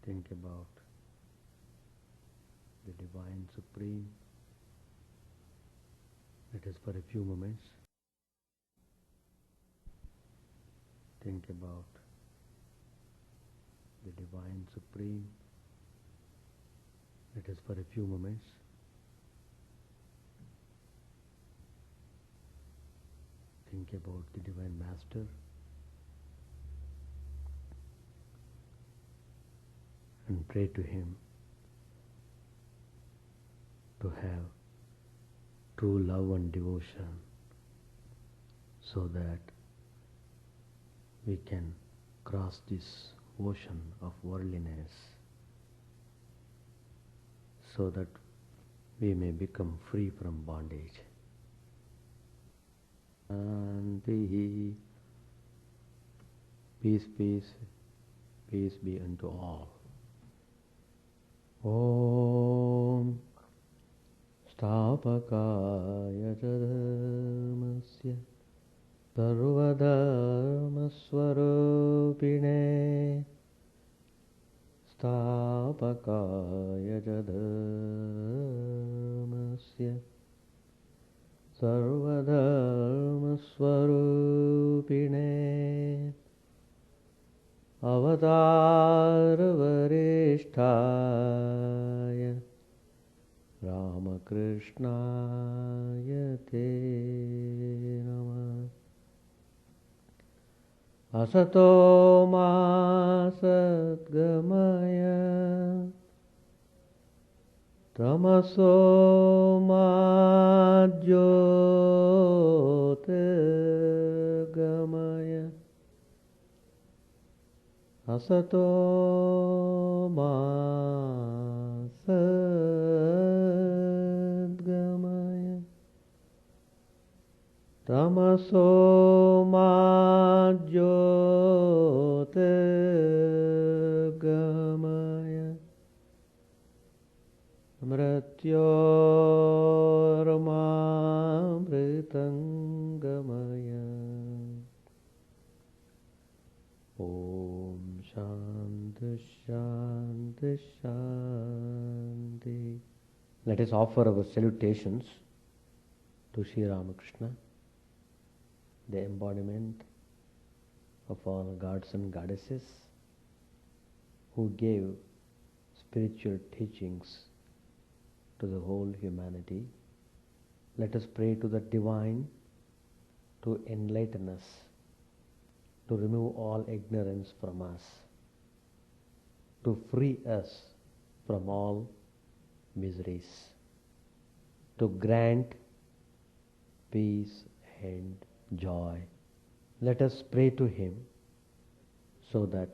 Think about the Divine Supreme. Let us for a few moments think about the Divine Supreme. Let us for a few moments think about the Divine Master. And pray to Him to have true love and devotion so that we can cross this ocean of worldliness, so that we may become free from bondage. Shanti. Peace, peace, peace be unto all. Om Stapakaya Dharmasya Sarvadharmaswarupine Stapakaya Dharmasya Sarvadharmaswarupine Avadaravarishthaya Ramakrishna te Namah. Asato ma satgamaya tamaso ma jyotirgamaya Asato ma sadgamaya tamaso ma jyotirgamaya mrityormamritangamaya. Om Shanti Shanti Shanti. Let us offer our salutations to Sri Ramakrishna, the embodiment of all gods and goddesses, who gave spiritual teachings to the whole humanity. Let us pray to the Divine to enlighten us, to remove all ignorance from us, to free us from all miseries, to grant peace and joy. Let us pray to Him so that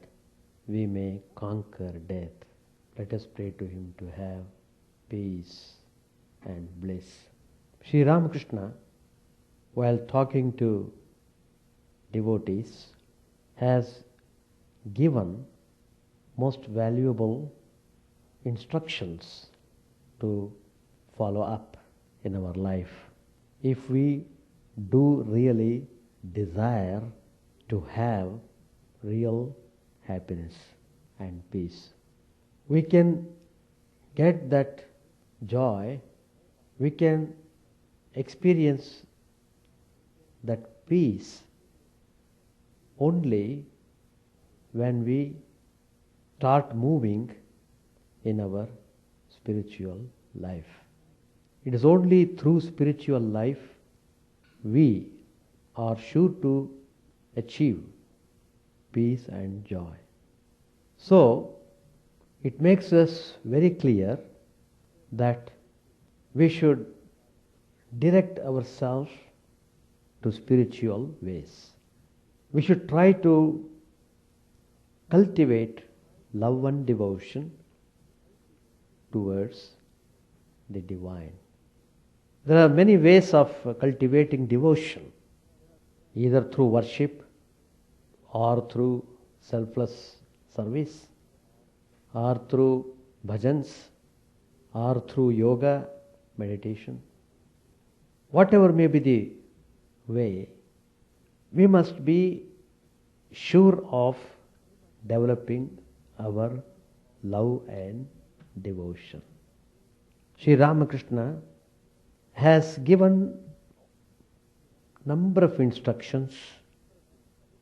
we may conquer death. Let us pray to Him to have peace and bliss. Sri Ramakrishna, while talking to devotees, has given most valuable instructions to follow up in our life. If we do really desire to have real happiness and peace, we can get that joy, we can experience that peace only when we start moving in our spiritual life. It is only through spiritual life we are sure to achieve peace and joy. So, it makes us very clear that we should direct ourselves to spiritual ways. We should try to cultivate love and devotion towards the Divine. There are many ways of cultivating devotion, either through worship or through selfless service, or through bhajans, or through yoga, meditation. Whatever may be the way, we must be sure of developing our love and devotion. Sri Ramakrishna has given number of instructions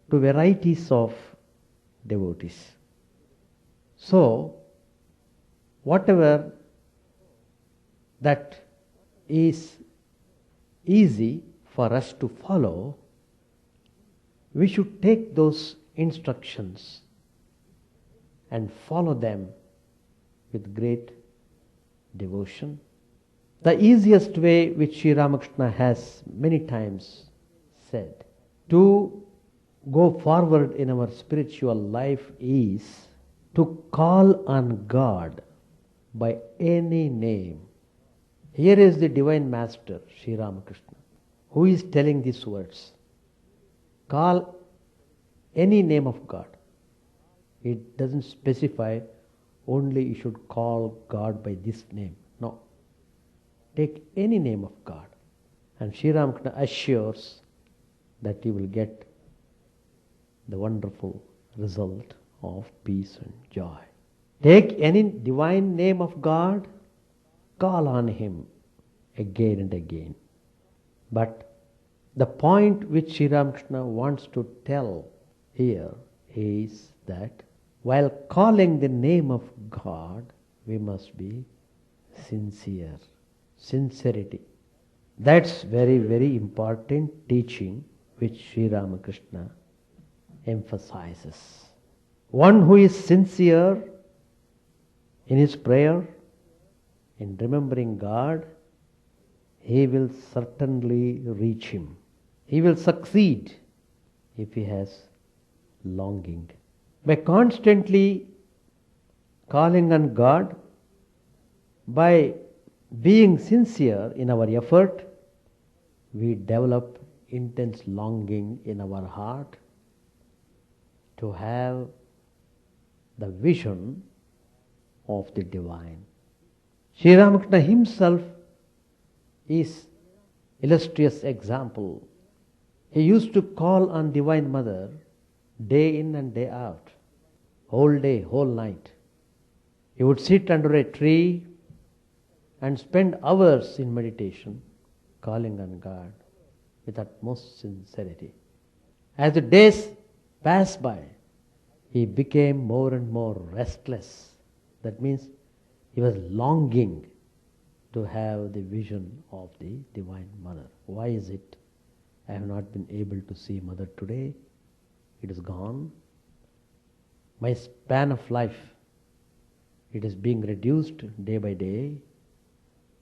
to varieties of devotees. So, whatever that is easy for us to follow, we should take those instructions and follow them with great devotion. The easiest way, which Sri Ramakrishna has many times said, to go forward in our spiritual life is to call on God by any name. Here is the Divine Master, Sri Ramakrishna, who is telling these words. Call any name of God. It doesn't specify only you should call God by this name. No. Take any name of God. And Sri Ramakrishna assures that you will get the wonderful result of peace and joy. Take any divine name of God, call on Him again and again. But the point which Sri Ramakrishna wants to tell here is that while calling the name of God, we must be sincere. Sincerity. That's very, very important teaching which Sri Ramakrishna emphasizes. One who is sincere in his prayer, in remembering God, he will certainly reach Him. He will succeed if he has longing. By constantly calling on God, by being sincere in our effort, we develop intense longing in our heart to have the vision of the divine. Sri Ramakrishna himself is illustrious example. He used to call on Divine Mother day in and day out, whole day, whole night. He would sit under a tree and spend hours in meditation, calling on God with utmost sincerity. As the days passed by, he became more and more restless. That means he was longing to have the vision of the Divine Mother. Why is it I have not been able to see Mother today? It is gone. My span of life, it is being reduced day by day.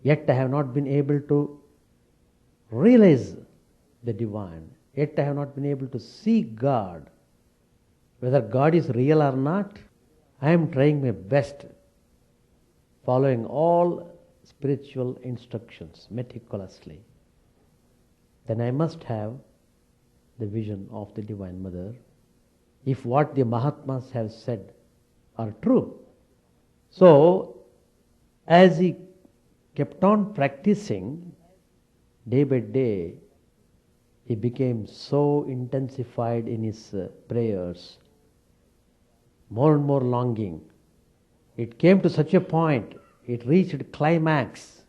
Yet I have not been able to realize the divine. Yet I have not been able to see God. Whether God is real or not, I am trying my best, following all spiritual instructions meticulously. Then I must have the vision of the Divine Mother, if what the Mahatmas have said are true. So, as he kept on practicing, day by day, he became so intensified in his prayers, more and more longing. It came to such a point, it reached climax.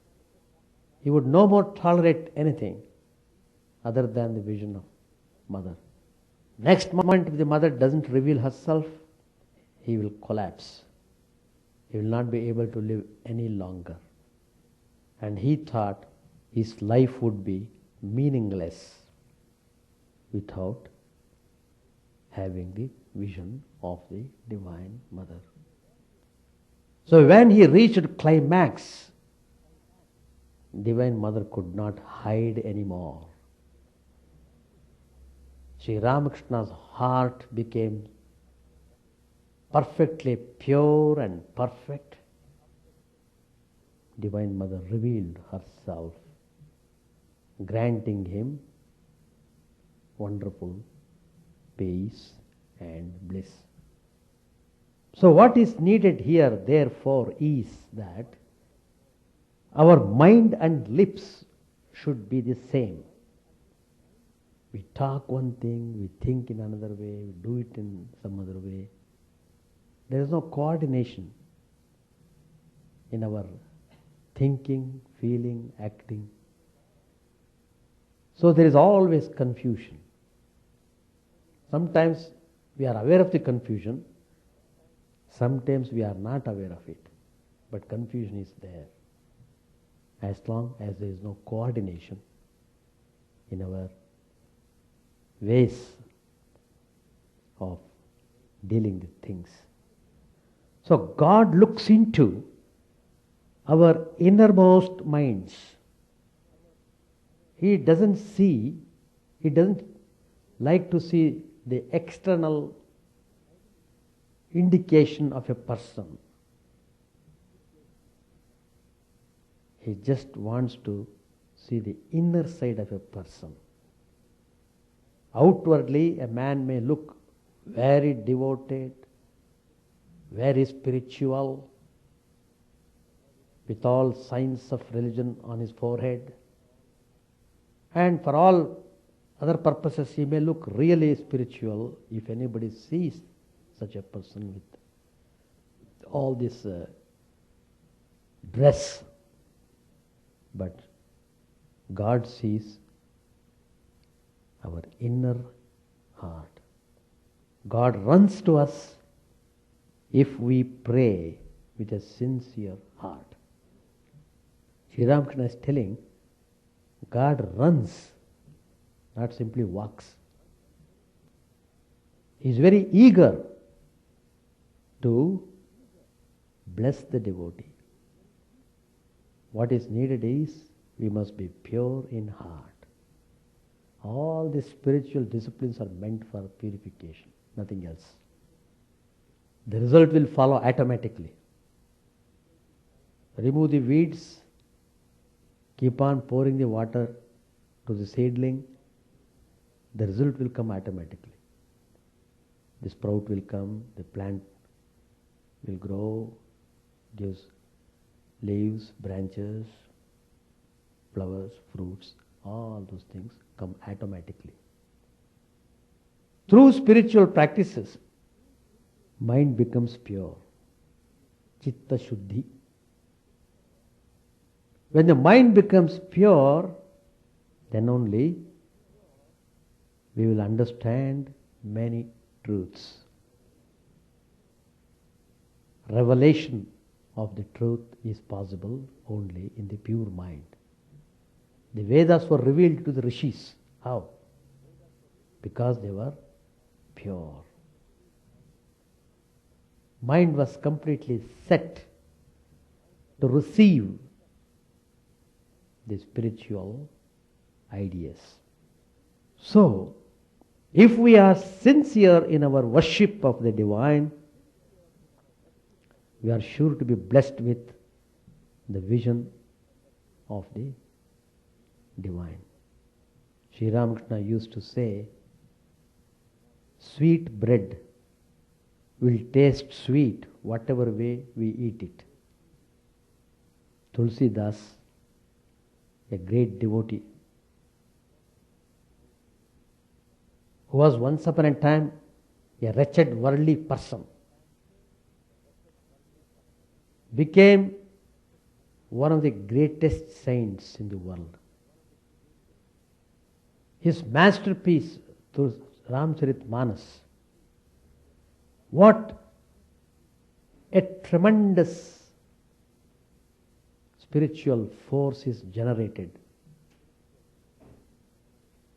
He would no more tolerate anything other than the vision of Mother. Next moment, if the Mother doesn't reveal herself, he will collapse. He will not be able to live any longer. And he thought his life would be meaningless without having the vision of the Divine Mother. So when he reached climax, Divine Mother could not hide anymore. Sri Ramakrishna's heart became perfectly pure and perfect. Divine Mother revealed herself, granting him wonderful peace and bliss. So what is needed here, therefore, is that our mind and lips should be the same. We talk one thing, we think in another way, we do it in some other way. There is no coordination. in our thinking, feeling, acting. So there is always confusion. Sometimes we are aware of the confusion, sometimes we are not aware of it. But confusion is there. As long as there is no coordination in our ways of dealing with things. So God looks into our innermost minds. He doesn't like to see the external indication of a person. He just wants to see the inner side of a person. Outwardly, a man may look very devoted, very spiritual, with all signs of religion on his forehead. And for all other purposes, he may look really spiritual if anybody sees such a person with all this dress. But God sees our inner heart. God runs to us if we pray with a sincere heart. Sri Ramakrishna is telling, God runs, not simply walks. He is very eager to bless the devotee. What is needed is we must be pure in heart. All the spiritual disciplines are meant for purification, nothing else. The result will follow automatically. Remove the weeds, keep on pouring the water to the seedling, the result will come automatically. The sprout will come, the plant will grow, gives leaves, branches, flowers, fruits, all those things come automatically. Through spiritual practices, mind becomes pure. Chitta Shuddhi. When the mind becomes pure, then only we will understand many truths. Revelation of the truth is possible only in the pure mind. The Vedas were revealed to the rishis. How? Because they were pure. Mind was completely set to receive the spiritual ideas. So, if we are sincere in our worship of the divine, we are sure to be blessed with the vision of the divine. Sri Ramakrishna used to say, sweet bread will taste sweet whatever way we eat it. Tulsi Das, a great devotee, who was once upon a time a wretched worldly person, became one of the greatest saints in the world. His masterpiece, Ramcharitmanas, what a tremendous spiritual force is generated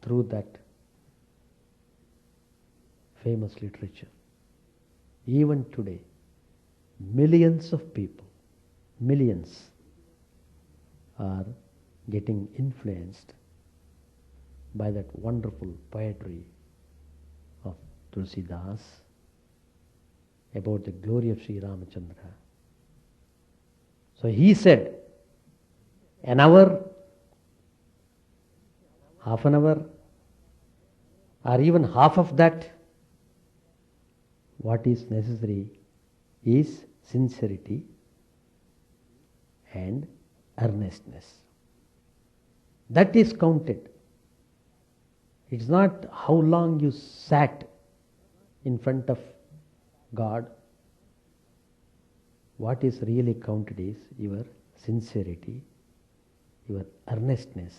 through that famous literature. Even today, millions of people, millions, are getting influenced by that wonderful poetry of Tulsi Das about the glory of Sri Ramachandra. So he said, an hour, half an hour, or even half of that, what is necessary is sincerity and earnestness. That is counted. It's not how long you sat in front of God What is really counted is your sincerity, your earnestness.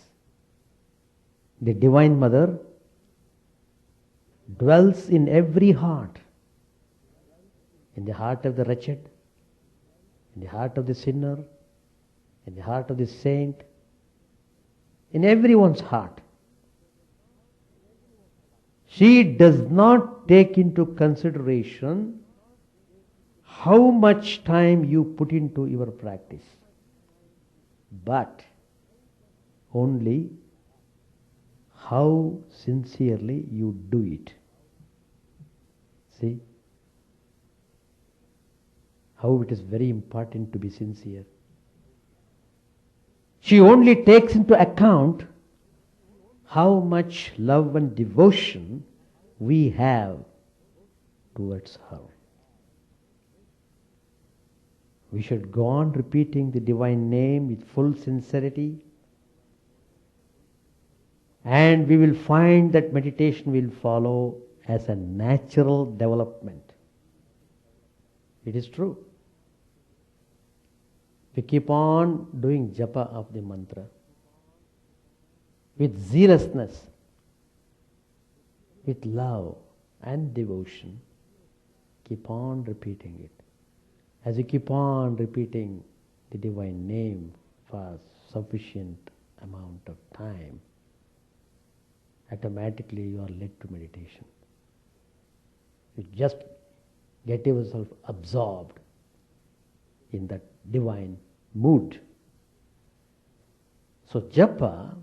The Divine Mother dwells in every heart, in the heart of the wretched, in the heart of the sinner, in the heart of the saint, in everyone's heart. She does not take into consideration how much time you put into your practice, but only how sincerely you do it. See how it is very important to be sincere. She only takes into account how much love and devotion we have towards her. We should go on repeating the divine name with full sincerity, and we will find that meditation will follow as a natural development. It is true. We keep on doing japa of the mantra with zealousness, with love and devotion. Keep on repeating it. As you keep on repeating the divine name for sufficient amount of time, automatically you are led to meditation. You just get yourself absorbed in that divine mood. So japa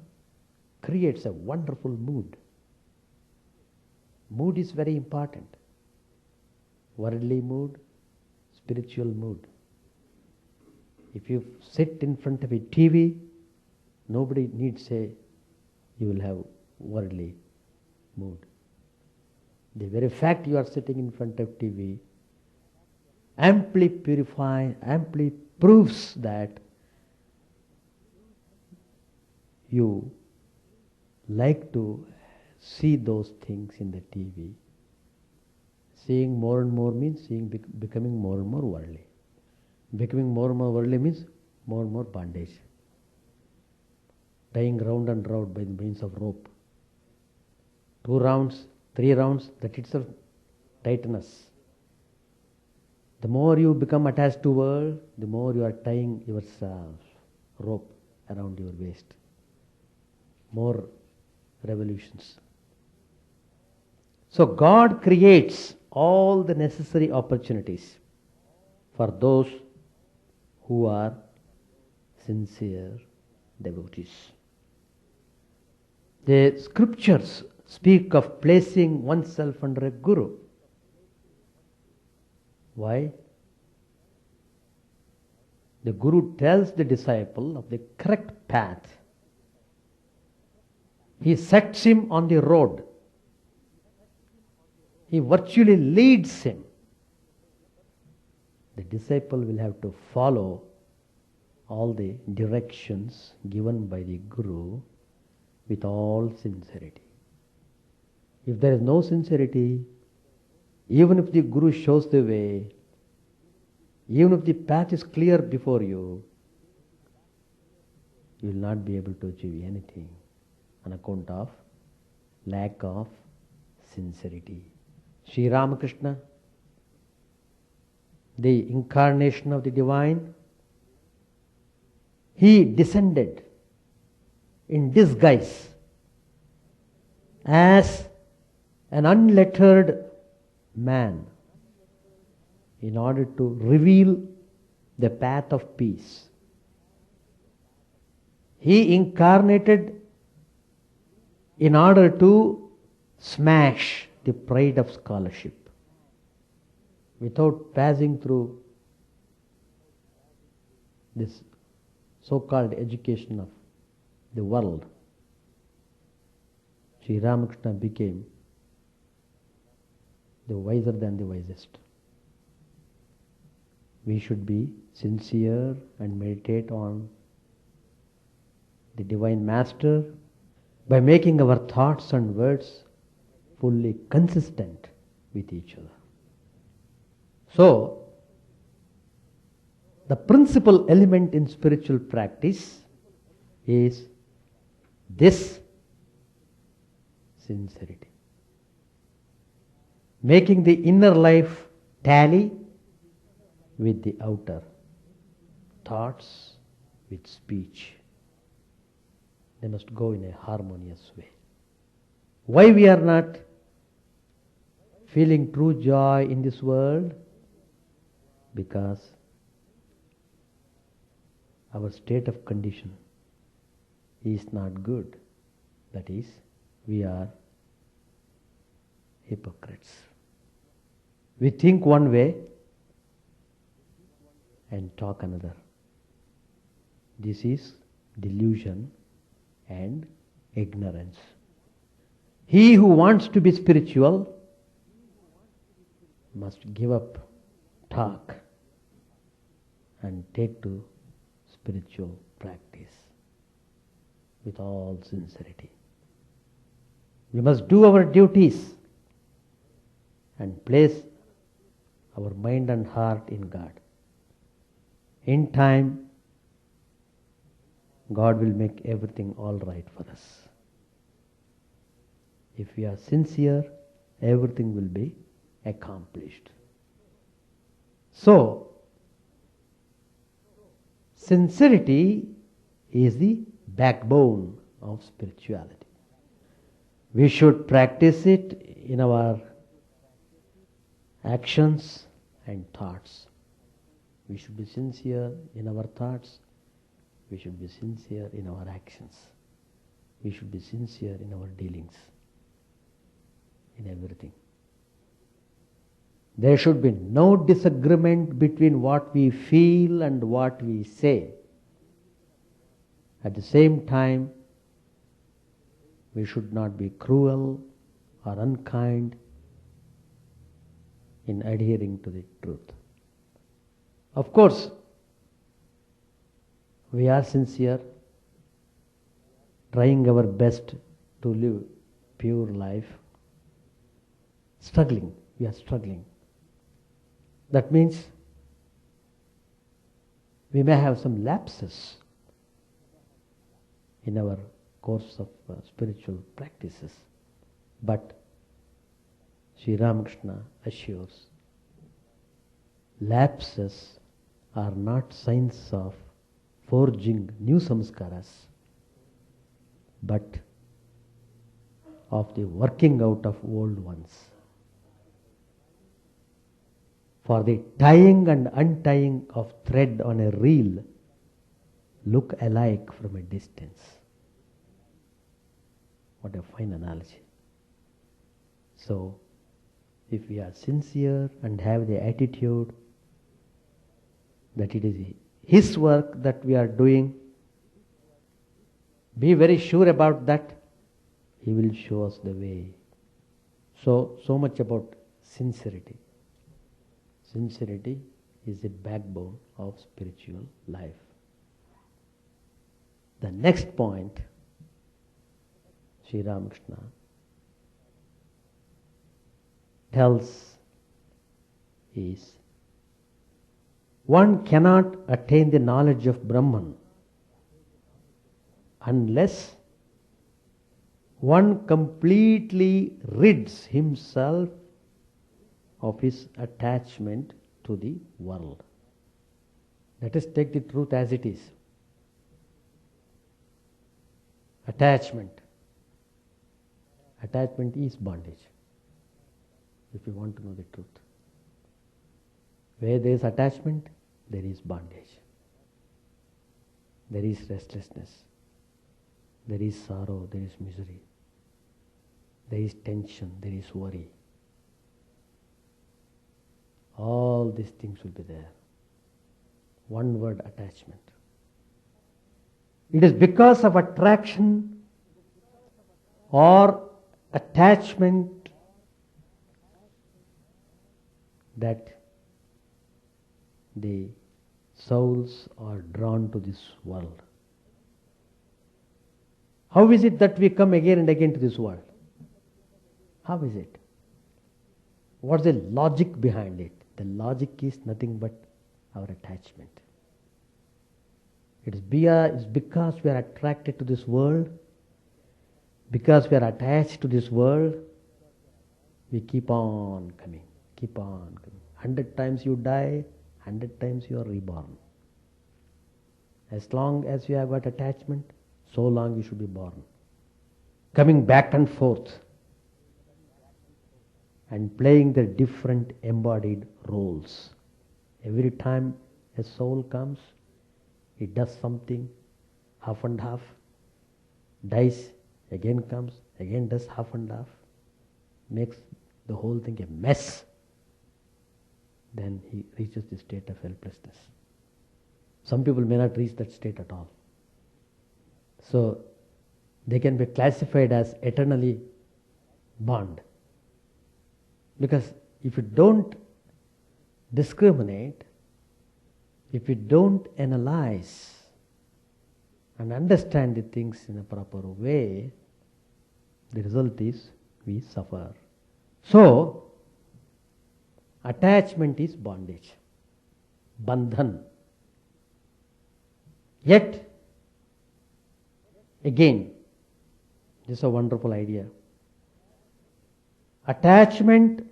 creates a wonderful mood. Mood is very important. Worldly mood, spiritual mood. If you sit in front of a TV, nobody needs say you will have worldly mood. The very fact you are sitting in front of TV amply proves that you like to see those things in the TV. Seeing more and more means becoming more and more worldly. Becoming more and more worldly means more and more bondage. Tying round and round by the means of rope. 2 rounds, 3 rounds, that itself tightness. The more you become attached to world, the more you are tying yourself rope around your waist. More revolutions. So God creates all the necessary opportunities for those who are sincere devotees. The scriptures speak of placing oneself under a guru. Why? The guru tells the disciple of the correct path. He sets him on the road. He virtually leads him. The disciple will have to follow all the directions given by the guru with all sincerity. If there is no sincerity, even if the guru shows the way, even if the path is clear before you, you will not be able to achieve anything on account of lack of sincerity. Sri Ramakrishna, the incarnation of the divine, he descended in disguise as an unlettered man in order to reveal the path of peace. He incarnated in order to smash the pride of scholarship without passing through this so-called education of the world. Sri Ramakrishna became the wiser than the wisest. We should be sincere and meditate on the Divine Master by making our thoughts and words fully consistent with each other. So, The principal element in spiritual practice is this sincerity. Making the inner life tally with the outer, thoughts with speech. They must go in a harmonious way. Why we are not feeling true joy in this world? Because our state of condition is not good. That is, we are hypocrites. We think one way and talk another. This is delusion and ignorance. He who wants to be spiritual must give up talk and take to spiritual practice with all sincerity. We must do our duties and place our mind and heart in God. In time, God will make everything all right for us. If we are sincere, everything will be accomplished. So, sincerity is the backbone of spirituality. We should practice it in our actions and thoughts. We should be sincere in our thoughts. We should be sincere in our actions. We should be sincere in our dealings, in everything. There should be no disagreement between what we feel and what we say. At the same time, we should not be cruel or unkind in adhering to the truth. Of course, we are sincere, trying our best to live pure life. We are struggling. That means we may have some lapses in our course of spiritual practices. But Sri Ramakrishna assures, lapses are not signs of forging new samskaras, but of the working out of old ones. For the tying and untying of thread on a reel look alike from a distance. What a fine analogy. So, if we are sincere and have the attitude that it is His work that we are doing, be very sure about that. He will show us the way. So much about sincerity. Sincerity is the backbone of spiritual life. The next point, Sri Ramakrishna tells is, one cannot attain the knowledge of Brahman unless one completely rids himself of his attachment to the world. Let us take the truth as it is. Attachment. Attachment is bondage, if you want to know the truth. Where there is attachment, there is bondage. There is restlessness. There is sorrow, there is misery. There is tension, there is worry. All these things will be there. One word, attachment. It is because of attraction or attachment that the souls are drawn to this world. How is it that we come again and again to this world? How is it? What's the logic behind it? The logic is nothing but our attachment. It's because we are attracted to this world, because we are attached to this world, we keep on coming, keep on coming. 100 times you die, 100 times you are reborn. As long as you have got attachment, so long you should be born. Coming back and forth and playing the different embodied roles. Every time a soul comes, it does something, half and half, dies, again comes, again does half and half, makes the whole thing a mess. Then he reaches the state of helplessness. Some people may not reach that state at all. So they can be classified as eternally bound. Because if you don't discriminate, if you don't analyze and understand the things in a proper way, the result is we suffer. So, attachment is bondage, bandhan. Yet, again, this is a wonderful idea. Attachment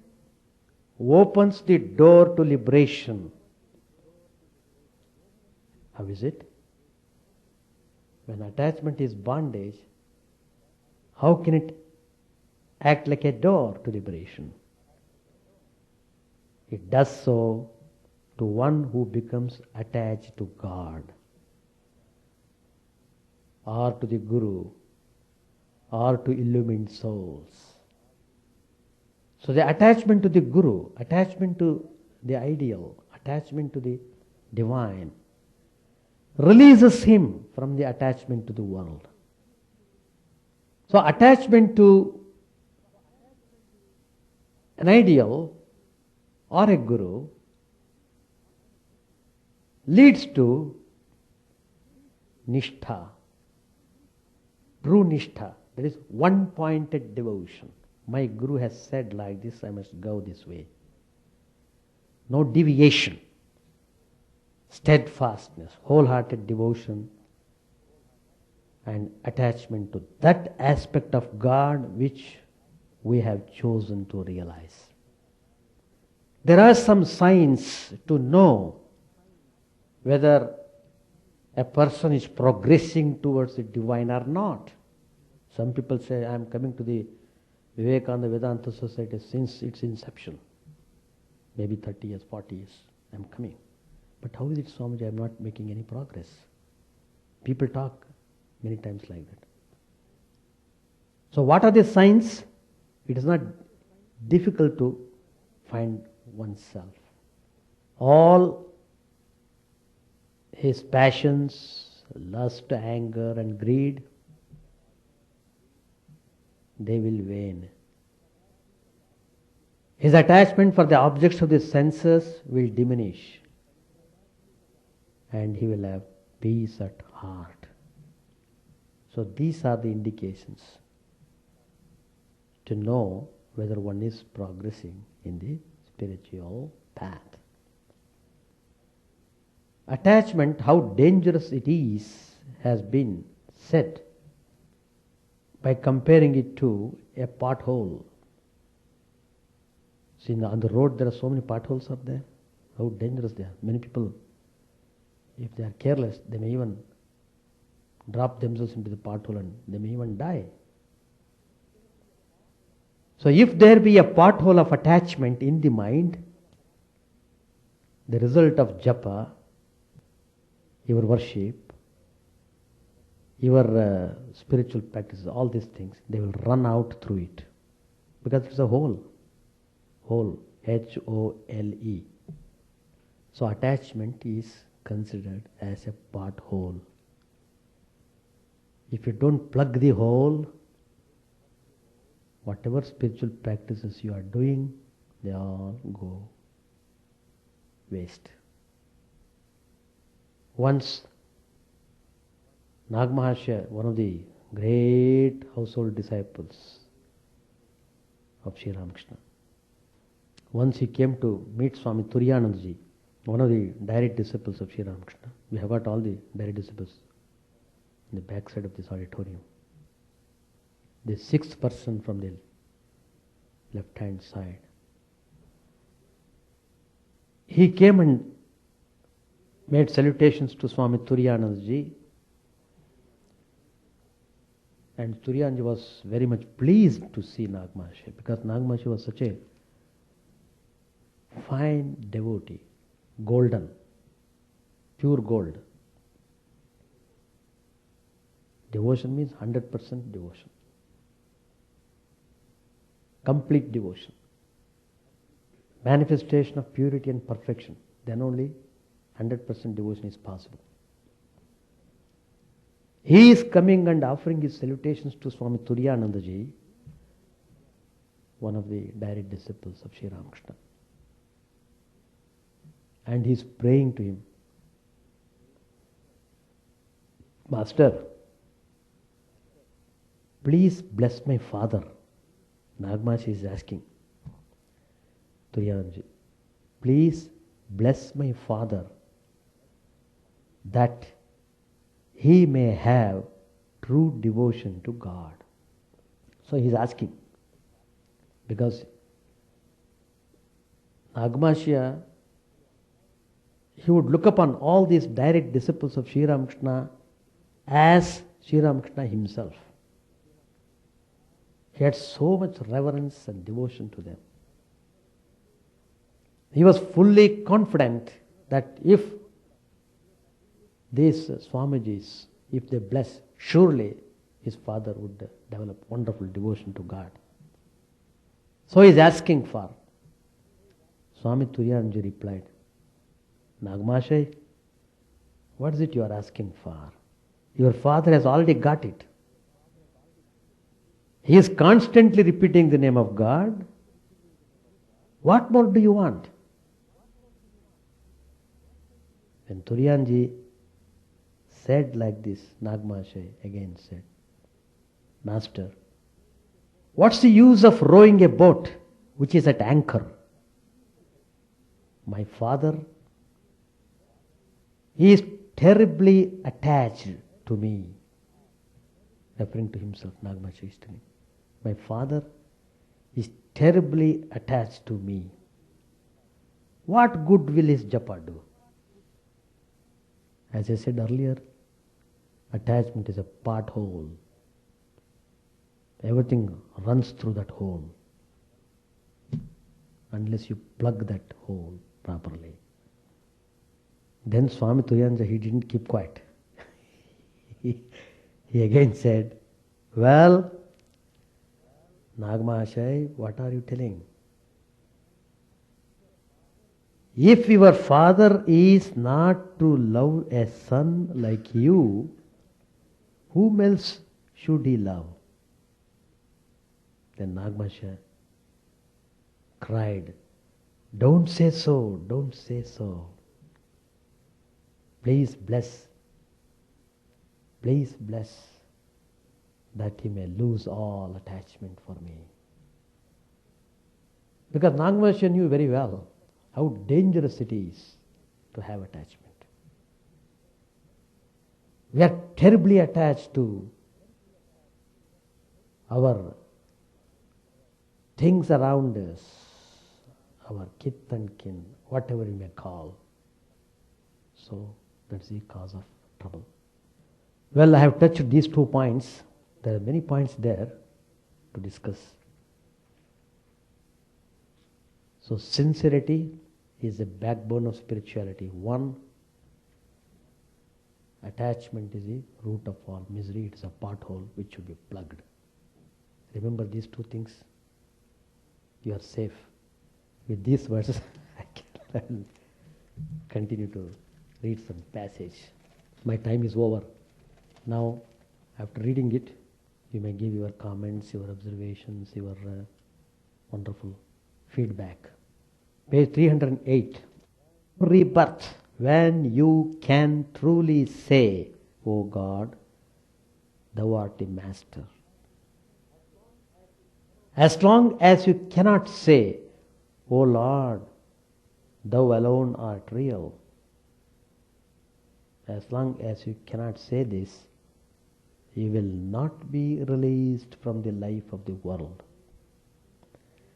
opens the door to liberation. How is it? When attachment is bondage, how can it act like a door to liberation? It does so to one who becomes attached to God, or to the Guru, or to illumined souls. So the attachment to the Guru, attachment to the ideal, attachment to the divine, releases him from the attachment to the world. So attachment to an ideal or a Guru leads to nishtha, true nishtha, that is one-pointed devotion. My Guru has said like this, I must go this way. No deviation. Steadfastness, wholehearted devotion and attachment to that aspect of God which we have chosen to realize. There are some signs to know whether a person is progressing towards the divine or not. Some people say, I am coming to the Vivekananda Vedanta Society since its inception. Maybe 30 years, 40 years, I am coming. But how is it, Swamiji, I am not making any progress? People talk many times like that. So what are the signs? It is not difficult to find oneself. All his passions, lust, anger and greed, they will wane. His attachment for the objects of the senses will diminish. And he will have peace at heart. So these are the indications to know whether one is progressing in the spiritual path. Attachment, how dangerous it is, has been said by comparing it to a pothole. See, on the road there are so many potholes up there. How dangerous they are. Many people, if they are careless, they may even drop themselves into the pothole and they may even die. So if there be a pothole of attachment in the mind, the result of japa, your worship, your spiritual practices, all these things, they will run out through it. Because it's a hole. Hole, H-O-L-E. So attachment is considered as a pothole. If you don't plug the hole, whatever spiritual practices you are doing, they all go waste. Once, Nag Mahashya, one of the great household disciples of Sri Ramakrishna, once he came to meet Swami Turiyanandaji One of the direct disciples of Sri Ramakrishna. We have got all the direct disciples in the back side of this auditorium. The sixth person from the left hand side. He came and made salutations to Swami Turiyanandaji, and Turiyanandaji was very much pleased to see Nagamaharshi, because Nagamaharshi was such a fine devotee, golden, pure gold. Devotion means 100% devotion. Complete devotion. Manifestation of purity and perfection. Then only 100% devotion is possible. He is coming and offering his salutations to Swami Turiyanandaji, one of the direct disciples of Sri Ramakrishna. And he is praying to him, Master, please bless my father. Nagamaharshi is asking Turiyanandaji, please bless my father that he may have true devotion to God. So he is asking, because Nagamaharshi, he would look upon all these direct disciples of Sri Ramakrishna as Sri Ramakrishna himself. He had so much reverence and devotion to them. He was fully confident that if these Swamijis, if they bless, surely his father would develop wonderful devotion to God. So he is asking for. Swami Turiyanandaji replied, Nagamaharshi, what is it you are asking for? Your father has already got it. He is constantly repeating the name of God. What more do you want? When Turiyanandaji said like this, Nagamaharshi again said, Master, what's the use of rowing a boat which is at anchor? My father, he is terribly attached to me. Referring to himself, Nagamaharshi is telling, my father is terribly attached to me. What good will his japa do? As I said earlier, attachment is a pothole. Everything runs through that hole unless you plug that hole properly. Then Swami Turiyanandaji, he didn't keep quiet. He again said, well, Nagamaharshi, what are you telling? If your father is not to love a son like you, whom else should he love? Then Nagamaharshi cried, don't say so, don't say so. Please bless that he may lose all attachment for me. Because Nagamaharshi knew very well how dangerous it is to have attachment. We are terribly attached to our things around us, our kith and kin, whatever you may call. So that's the cause of trouble. Well, I have touched these 2 points. There are many points there to discuss. So sincerity is the backbone of spirituality. 1, attachment is the root of all misery. It is a pothole which should be plugged. Remember these 2 things. You are safe. With these verses, I can continue to read some passage. My time is over. Now, after reading it, you may give your comments, your observations, your wonderful feedback. Page 308. Rebirth, when you can truly say, O God, thou art the master. As long as you cannot say, O Lord, Thou alone art real. As long as you cannot say this, you will not be released from the life of the world.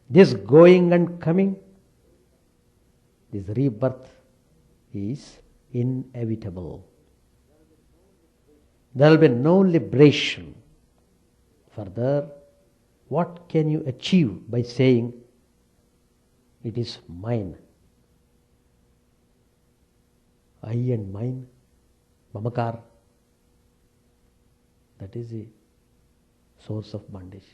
This going and coming, this rebirth is inevitable. There will be no liberation. Further, what can you achieve by saying, it is mine? I and mine, mamakar. That is the source of bondage.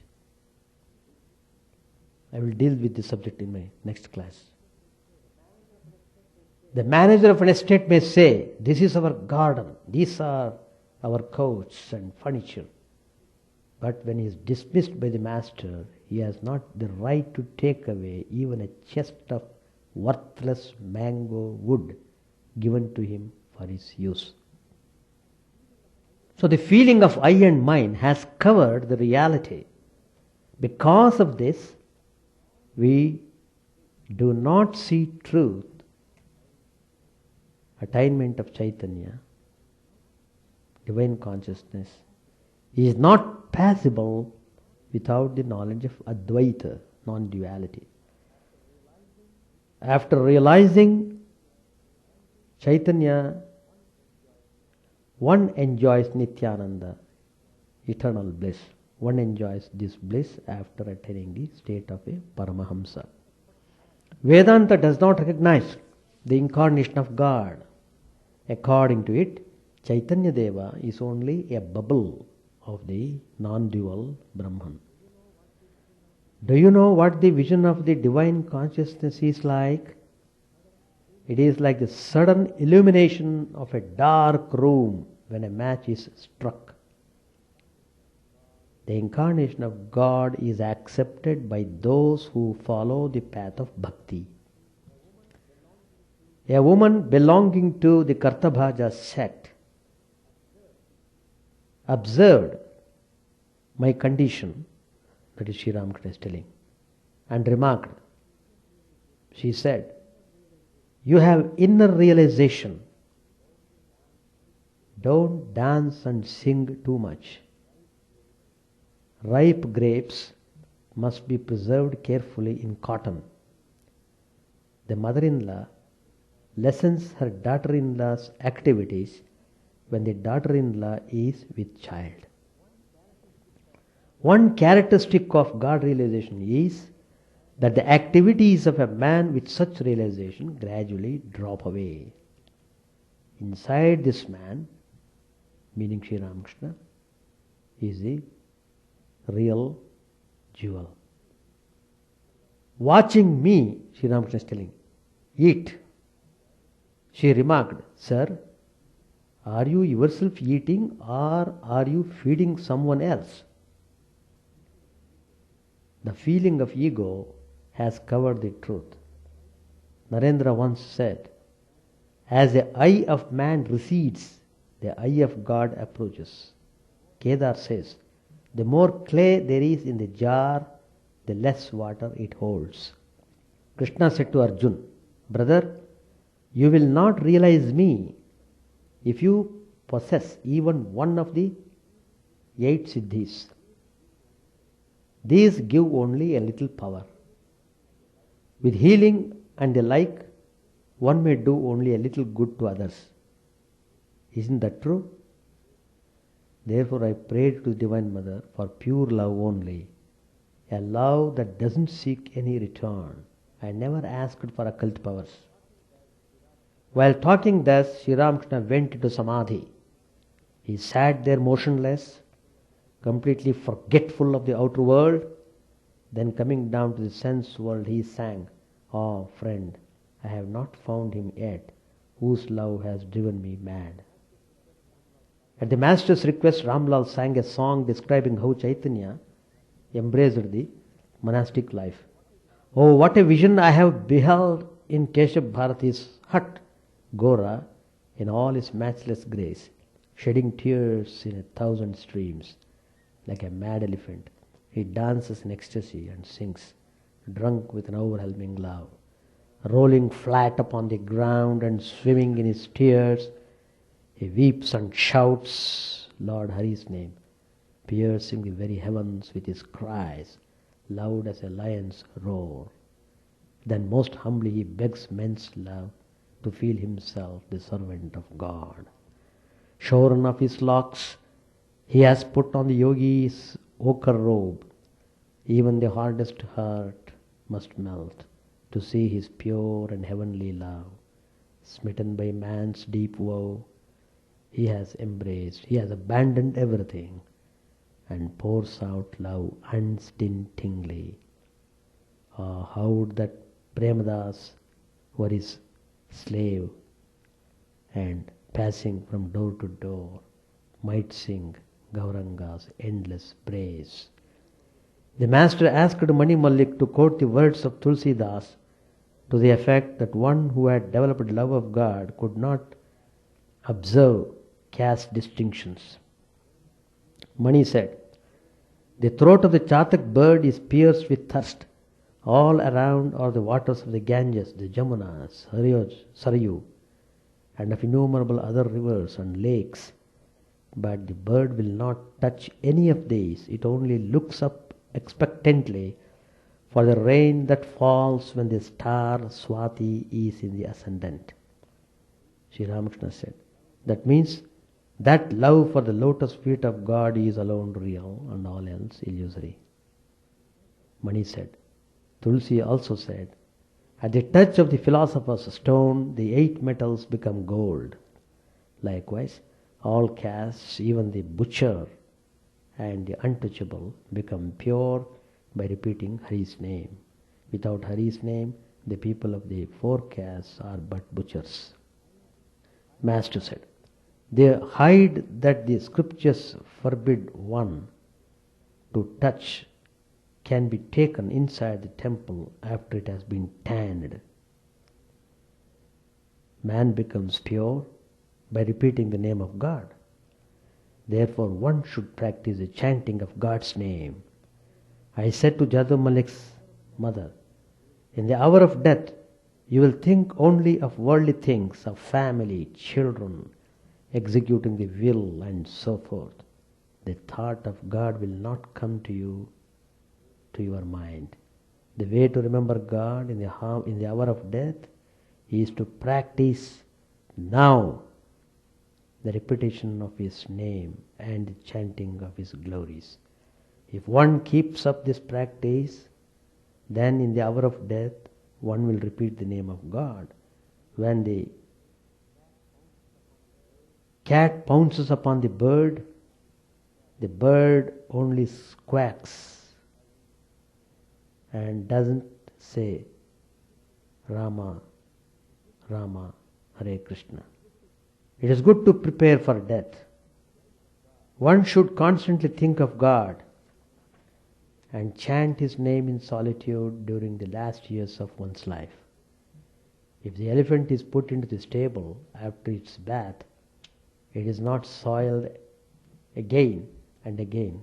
I will deal with this subject in my next class. The manager of an estate may say, this is our garden, these are our coats and furniture. But when he is dismissed by the master, he has not the right to take away even a chest of worthless mango wood given to him for his use. So the feeling of I and mine has covered the reality. Because of this, we do not see truth, attainment of Chaitanya, divine consciousness, is not possible without the knowledge of Advaita, non-duality. After realizing Chaitanya, one enjoys Nityananda, eternal bliss. One enjoys this bliss after attaining the state of a Paramahamsa. Vedanta does not recognize the incarnation of God. According to it, Chaitanya Deva is only a bubble of the non-dual Brahman. Do you know what the vision of the divine consciousness is like? It is like the sudden illumination of a dark room when a match is struck. The incarnation of God is accepted by those who follow the path of bhakti. A woman belonging to the Kartabhaja sect observed my condition, that is Sri Ramakrishna is telling, and remarked, she said, you have inner realization. Don't dance and sing too much. Ripe grapes must be preserved carefully in cotton. The mother-in-law lessens her daughter-in-law's activities when the daughter-in-law is with child. One characteristic of God realization is that the activities of a man with such realization gradually drop away. Inside this man, meaning Sri Ramakrishna, is the real jewel. Watching me, Sri Ramakrishna is telling, eat. She remarked, sir, are you yourself eating or are you feeding someone else? The feeling of ego has covered the truth. Narendra once said, as the eye of man recedes, the eye of God approaches. Kedar says, the more clay there is in the jar, the less water it holds. Krishna said to Arjuna, brother, you will not realize me if you possess even one of the 8 siddhis. These give only a little power. With healing and the like, one may do only a little good to others. Isn't that true? Therefore I prayed to the Divine Mother for pure love only, a love that doesn't seek any return. I never asked for occult powers. While talking thus, Sri Ramakrishna went into samadhi. He sat there motionless, completely forgetful of the outer world. Then coming down to the sense world, he sang, oh friend, I have not found him yet, whose love has driven me mad. At the master's request, Ramlal sang a song describing how Chaitanya embraced the monastic life. Oh, what a vision I have beheld in Keshav Bharati's hut, Gora, in all his matchless grace, shedding tears in 1,000 streams. Like a mad elephant, he dances in ecstasy and sings, drunk with an overwhelming love. rolling flat upon the ground and swimming in his tears, he weeps and shouts Lord Hari's name, piercing the very heavens with his cries, loud as a lion's roar. Then most humbly he begs men's love to feel himself the servant of God. Shorn of his locks, he has put on the yogi's ochre robe. Even the hardest heart must melt to see his pure and heavenly love. Smitten by man's deep woe, he has embraced, he has abandoned everything and pours out love unstintingly. Ah, how would that Premadas, were his slave and passing from door to door, might sing Gauranga's endless praise. The master asked Mani Malik to quote the words of Tulsidas to the effect that one who had developed love of God could not observe caste distinctions. Mani said, "The throat of the Chatak bird is pierced with thirst. All around are the waters of the Ganges, the Jamuna, Sarayu, and of innumerable other rivers and lakes. But the bird will not touch any of these. It only looks up expectantly for the rain that falls when the star Swati is in the ascendant." Sri Ramakrishna said, that means that love for the lotus feet of God is alone real and all else illusory. Mani said, Tulsi also said, at the touch of the philosopher's stone, the 8 metals become gold. Likewise, all castes, even the butcher and the untouchable, become pure by repeating Hari's name. Without Hari's name, the people of the 4 castes are but butchers. Master said, they hide that the scriptures forbid one to touch can be taken inside the temple after it has been tanned. Man becomes pure by repeating the name of God. Therefore, one should practice the chanting of God's name. I said to Jadhav Malik's mother, in the hour of death, you will think only of worldly things, of family, children, executing the will and so forth. The thought of God will not come to you, to your mind. The way to remember God in the hour of death is to practice now the repetition of His name and the chanting of His glories. If one keeps up this practice, then in the hour of death, one will repeat the name of God. When the cat pounces upon the bird only quacks and doesn't say Rama, Rama, Hare Krishna. It is good to prepare for death. One should constantly think of God and chant His name in solitude during the last years of one's life. If the elephant is put into the stable after its bath, it is not soiled again and again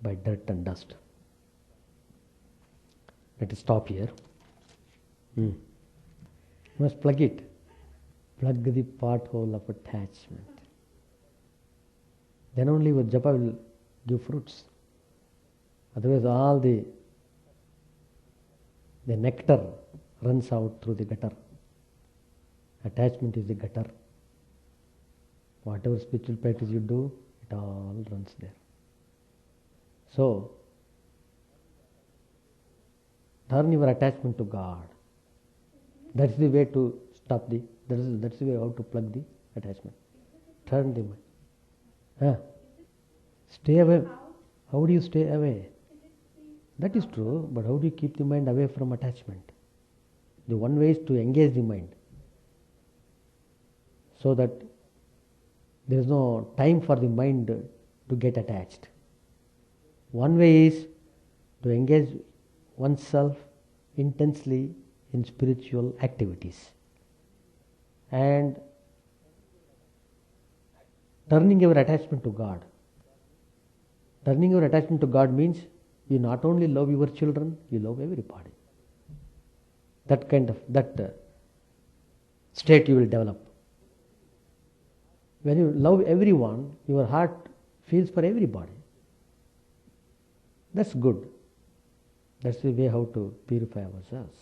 by dirt and dust. Let us stop here. You must plug it. Plug the pothole of attachment. Then only your japa will give fruits. Otherwise all the nectar runs out through the gutter. Attachment is the gutter. Whatever spiritual practice you do, it all runs there. So, turn your attachment to God. That's the way to stop that's the way how to plug the attachment. Turn the mind. Stay away. How do you stay away? That is true, but how do you keep the mind away from attachment? The one way is to engage the mind so that there is no time for the mind to get attached. One way is to engage oneself intensely in spiritual activities. And turning your attachment to God. Turning your attachment to God means you not only love your children, you love everybody. That kind of state you will develop. When you love everyone, your heart feels for everybody. That's good. That's the way how to purify ourselves.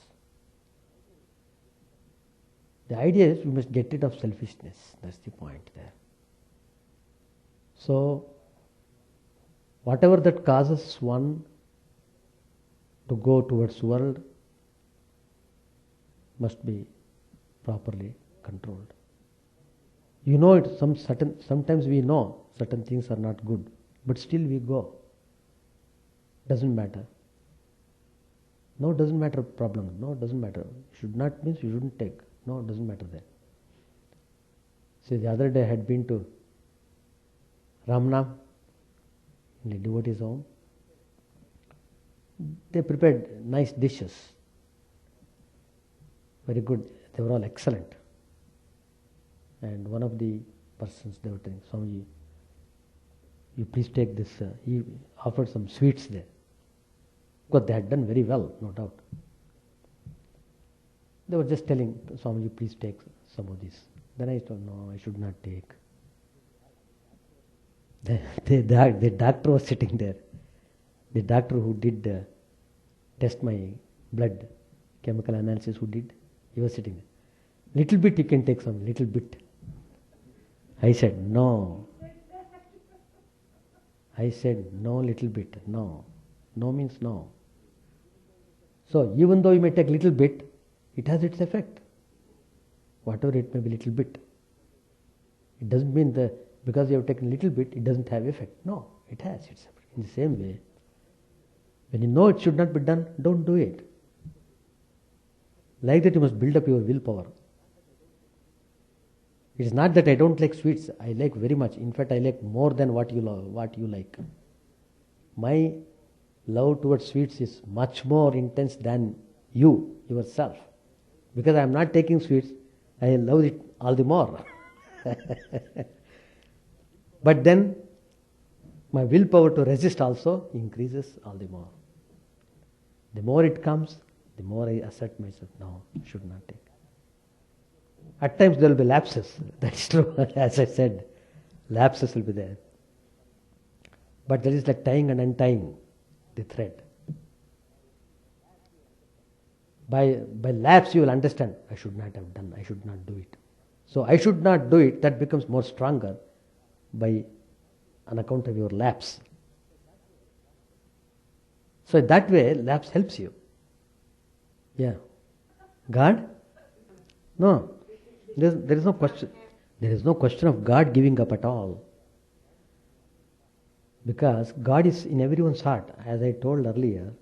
The idea is we must get rid of selfishness. That's the point there. So, whatever that causes one to go towards world must be properly controlled. You know it. Sometimes we know certain things are not good, but still we go. Doesn't matter. No, doesn't matter problem. No, doesn't matter. Should not means you shouldn't take. No, it doesn't matter there. See, the other day I had been to Ramnam in a devotee's home. They prepared nice dishes. Very good. They were all excellent. And one of the persons, they were telling, Swamiji, you please take this. He offered some sweets there. Because they had done very well, no doubt. They were just telling, Swamiji, please take some of this. Then I told, no, I should not take. The doctor was sitting there. The doctor who did test my blood, chemical analysis he was sitting there. Little bit you can take some, little bit. I said, no. I said, no, little bit, no. No means no. So, even though you may take little bit, it has its effect. Whatever it may be, little bit. It doesn't mean that because you have taken little bit, it doesn't have effect. No, it has its effect. In the same way, when you know it should not be done, don't do it. Like that you must build up your willpower. It is not that I don't like sweets. I like very much. In fact, I like more than what you like. My love towards sweets is much more intense than you, yourself. Because I am not taking sweets, I love it all the more. But then, my willpower to resist also increases all the more. The more it comes, the more I assert myself, no, I should not take. At times there will be lapses, that is true. As I said, lapses will be there. But that is like tying and untying the thread. By lapse you will understand, I should not have done, I should not do it. So I should not do it, that becomes more stronger on account of your lapse. So that way lapse helps you. Yeah. God? No. There is no question. There is no question of God giving up at all. Because God is in everyone's heart. As I told earlier,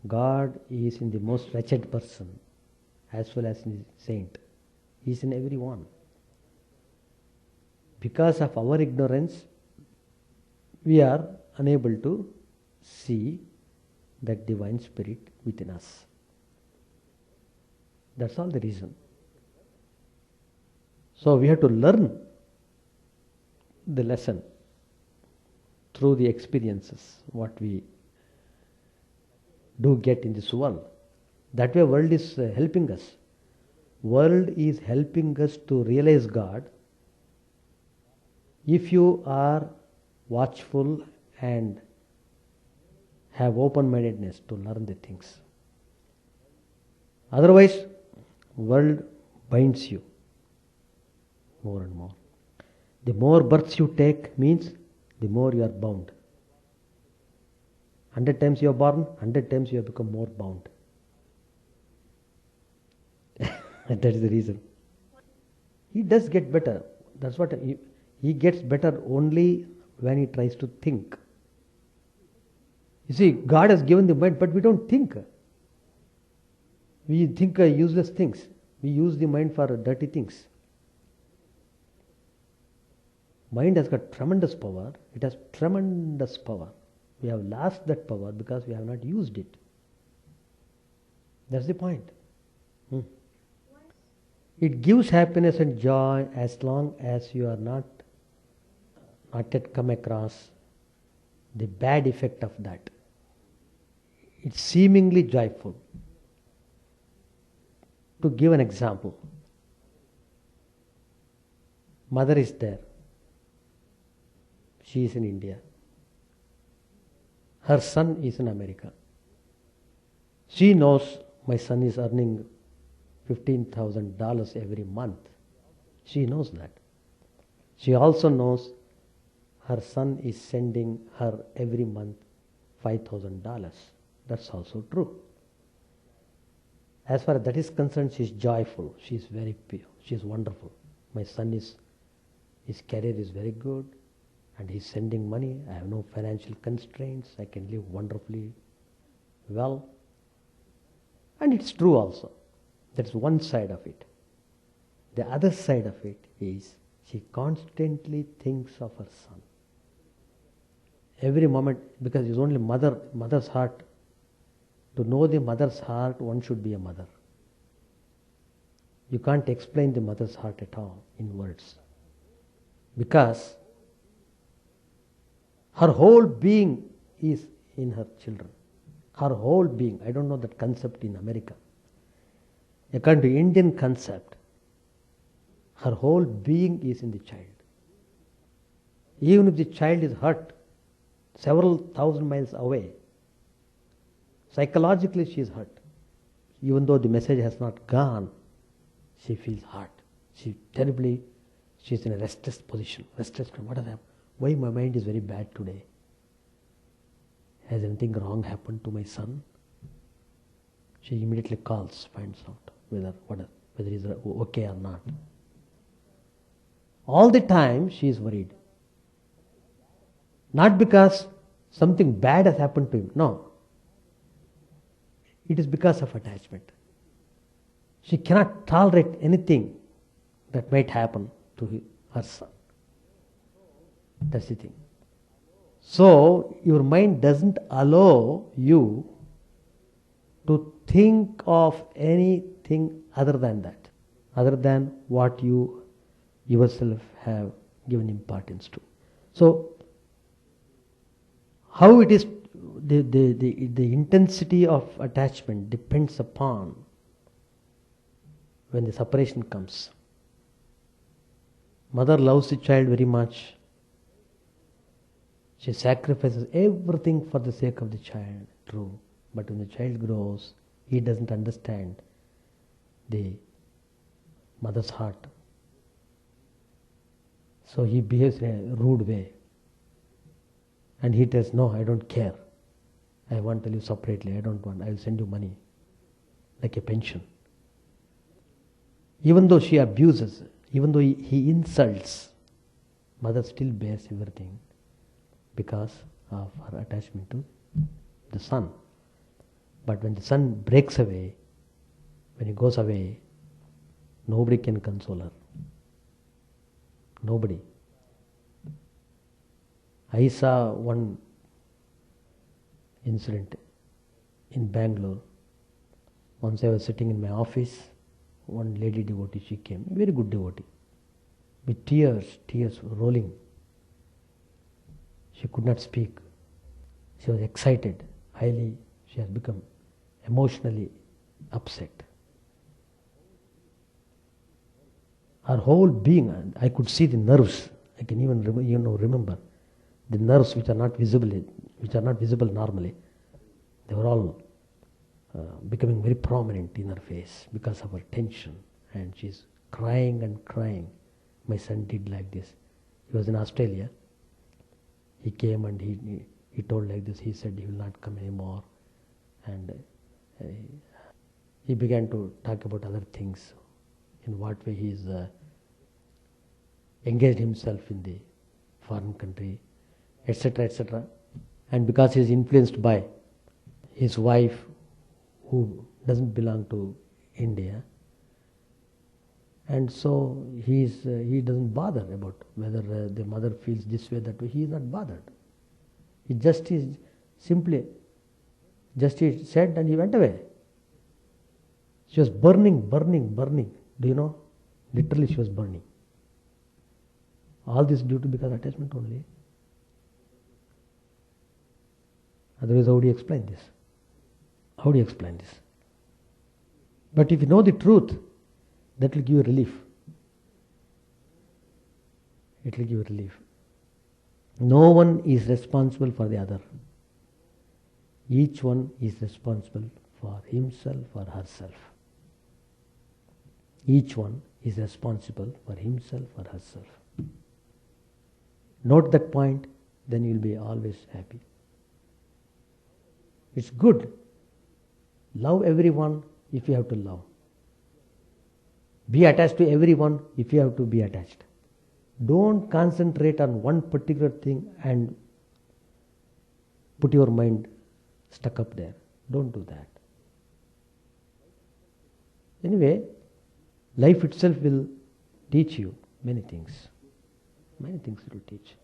God is in the most wretched person as well as in the saint. He is in everyone. Because of our ignorance, we are unable to see that divine spirit within us. That's all the reason. So we have to learn the lesson through the experiences, what we do get in this world. That way world is helping us. World is helping us to realize God if you are watchful and have open-mindedness to learn the things. Otherwise, world binds you more and more. The more births you take means the more you are bound. 100 times you are born, 100 times you have become more bound. That is the reason. He does get better. That's what he gets better only when he tries to think. You see, God has given the mind, but we don't think. We think useless things. We use the mind for dirty things. Mind has got tremendous power. It has tremendous power. We have lost that power because we have not used it. That's the point. It gives happiness and joy as long as you are not yet come across the bad effect of that. It's seemingly joyful. To give an example, mother is there. She is in India. Her son is in America. She knows my son is earning $15,000 every month. She knows that. She also knows her son is sending her every month $5,000. That's also true. As far as that is concerned, she is joyful. She is very pure. She is wonderful. My son his career is very good and he is sending money. I have no financial constraints. I can live wonderfully well. And it's true also. That's one side of it. The other side of it is she constantly thinks of her son. Every moment, because it's only mother's heart. To know the mother's heart, one should be a mother. You can't explain the mother's heart at all in words. Because her whole being is in her children. Her whole being. I don't know that concept in America. According to Indian concept, her whole being is in the child. Even if the child is hurt several thousand miles away, psychologically she is hurt. Even though the message has not gone, she feels hurt. She is in a restless position. Restless, what has happened? Why my mind is very bad today? Has anything wrong happened to my son? She immediately calls, finds out whether he is okay or not. All the time she is worried. Not because something bad has happened to him. No. It is because of attachment. She cannot tolerate anything that might happen to her son. That's the thing. So, your mind doesn't allow you to think of anything other than that, other than what you yourself have given importance to. So, how it is, the intensity of attachment depends upon when the separation comes. Mother loves the child very much. She sacrifices everything for the sake of the child, true. But when the child grows, he doesn't understand the mother's heart. So he behaves in a rude way. And he tells, no, I don't care. I want to live separately. I don't want. I will send you money. Like a pension. Even though she abuses, even though he insults, mother still bears everything because of her attachment to the son. But when the son breaks away, when he goes away, nobody can console her. Nobody. I saw one incident in Bangalore. Once I was sitting in my office, one lady devotee, she came, very good devotee, with tears rolling. She could not speak. She was excited, highly, she has become emotionally upset. Her whole being, I could see the nerves, I can even remember the nerves which are not visible normally. They were all becoming very prominent in her face because of her tension, and she's crying and crying. My son did like this. He was in Australia. He came and he told like this. He said he will not come anymore, and he began to talk about other things, in what way he is engaged himself in the foreign country, etc., etc. And because he is influenced by his wife, who doesn't belong to India, and so he doesn't bother about whether the mother feels this way, that way. He is not bothered. He just is simply he said, and he went away. She was burning. Do you know? Literally she was burning. All this due to because attachment only. Otherwise, how do you explain this? How do you explain this? But if you know the truth, that will give you relief. It will give you relief. No one is responsible for the other. Each one is responsible for himself or herself. Each one is responsible for himself or herself. Note that point, then you will be always happy. It's good. Love everyone if you have to love. Be attached to everyone if you have to be attached. Don't concentrate on one particular thing and put your mind stuck up there. Don't do that. Anyway, life itself will teach you many things. Many things it will teach.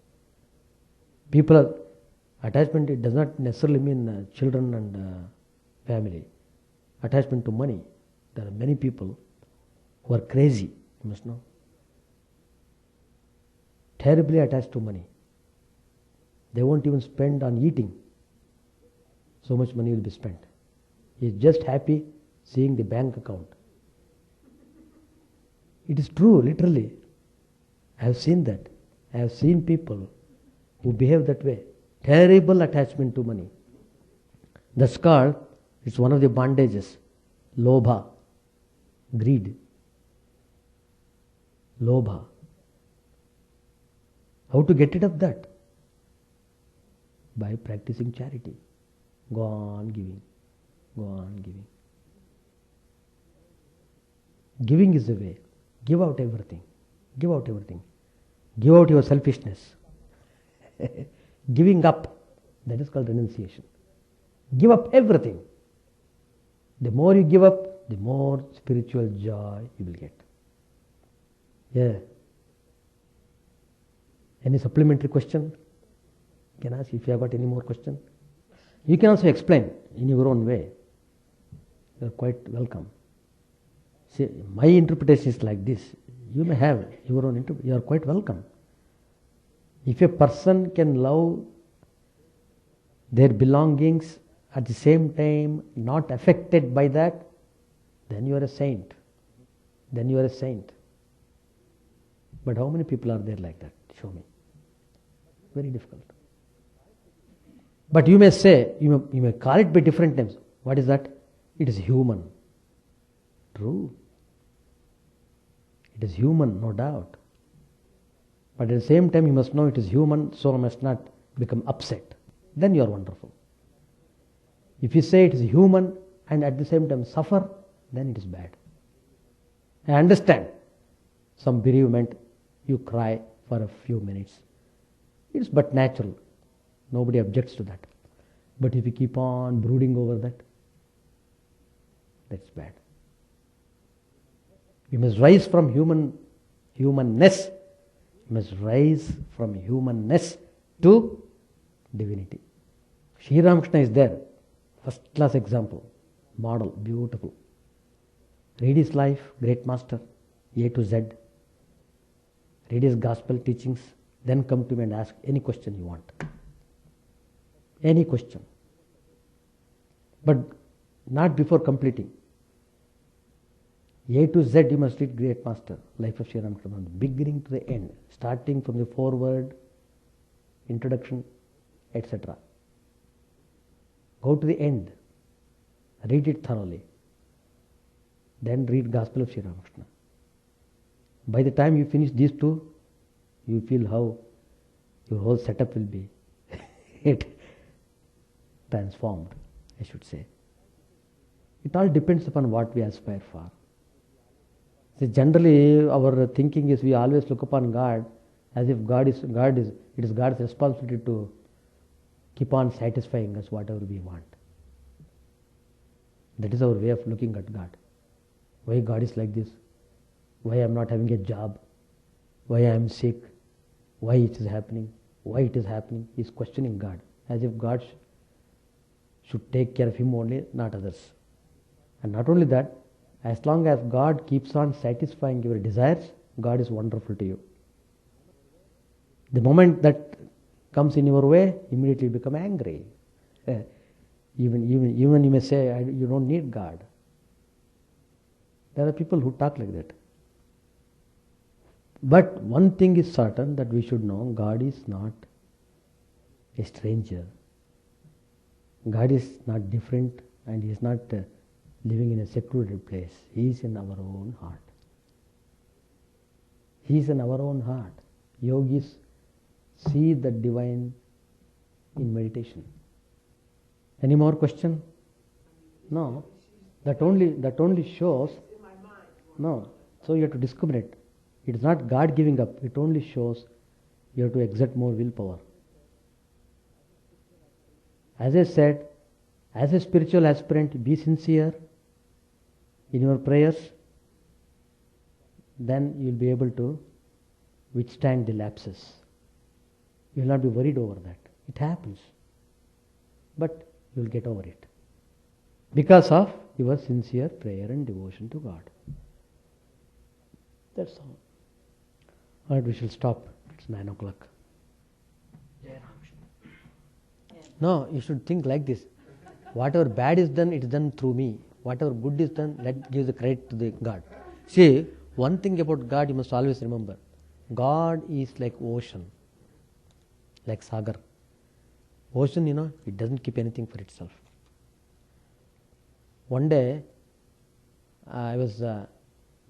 People are attachment, it does not necessarily mean children and family. Attachment to money. There are many people who are crazy, you must know. Terribly attached to money. They won't even spend on eating. So much money will be spent. He is just happy seeing the bank account. It is true, literally. I have seen that. I have seen people who behave that way. Terrible attachment to money. That's called, it's one of the bondages. Lobha. Greed. Lobha. How to get rid of that? By practicing charity. Go on giving. Go on giving. Giving is the way. Give out everything. Give out everything. Give out your selfishness. Giving up. That is called renunciation. Give up everything. The more you give up, the more spiritual joy you will get. Yeah. Any supplementary question? You can ask if you have got any more question. You can also explain in your own way. You are quite welcome. See, my interpretation is like this. You may have your own interpretation. You are quite welcome. If a person can love their belongings at the same time not affected by that, then you are a saint. Then you are a saint. But how many people are there like that? Show me. Very difficult. But you may say, you may call it by different names. What is that? It is human. True. It is human, no doubt. But at the same time, you must know it is human, so you must not become upset. Then you are wonderful. If you say it is human and at the same time suffer, then it is bad. I understand. Some bereavement, you cry for a few minutes. It is but natural. Nobody objects to that. But if you keep on brooding over that, that's bad. You must rise from humanness. You must rise from humanness to divinity. Sri Ramakrishna is there. First class example. Model. Beautiful. Read his life. Great master. A to Z. Read his gospel teachings. Then come to me and ask any question you want. Any question. But not before completing. A to Z you must read Great Master, Life of Sri Ramakrishna Math, beginning to the end, starting from the foreword, introduction, etc. Go to the end. Read it thoroughly. Then read Gospel of Sri Ramakrishna. By the time you finish these two, you feel how your whole setup will be transformed, I should say. It all depends upon what we aspire for. See, generally, our thinking is we always look upon God as if it is God's responsibility to keep on satisfying us whatever we want. That is our way of looking at God. Why God is like this? Why I am not having a job? Why I am sick? Why it is happening? Why it is happening? He is questioning God as if God should take care of him only, not others. And not only that, as long as God keeps on satisfying your desires, God is wonderful to you. The moment that comes in your way, immediately you become angry. Even you may say, you don't need God. There are people who talk like that. But one thing is certain, that we should know, God is not a stranger. God is not different, and He is not living in a secluded place. He is in our own heart. He is in our own heart. Yogis see the divine in meditation. Any more question? No. That only shows. No. So you have to discriminate. It is not God giving up. It only shows you have to exert more willpower. As I said, as a spiritual aspirant, be sincere in your prayers. Then you will be able to withstand the lapses. You will not be worried over that. It happens. But you will get over it. Because of your sincere prayer and devotion to God. That's all. Alright, we shall stop. It's 9 o'clock. No, you should think like this. Whatever bad is done, it is done through me. Whatever good is done, give the credit to the God. See, one thing about God you must always remember. God is like ocean, like Sagar. Ocean, it doesn't keep anything for itself. One day, I was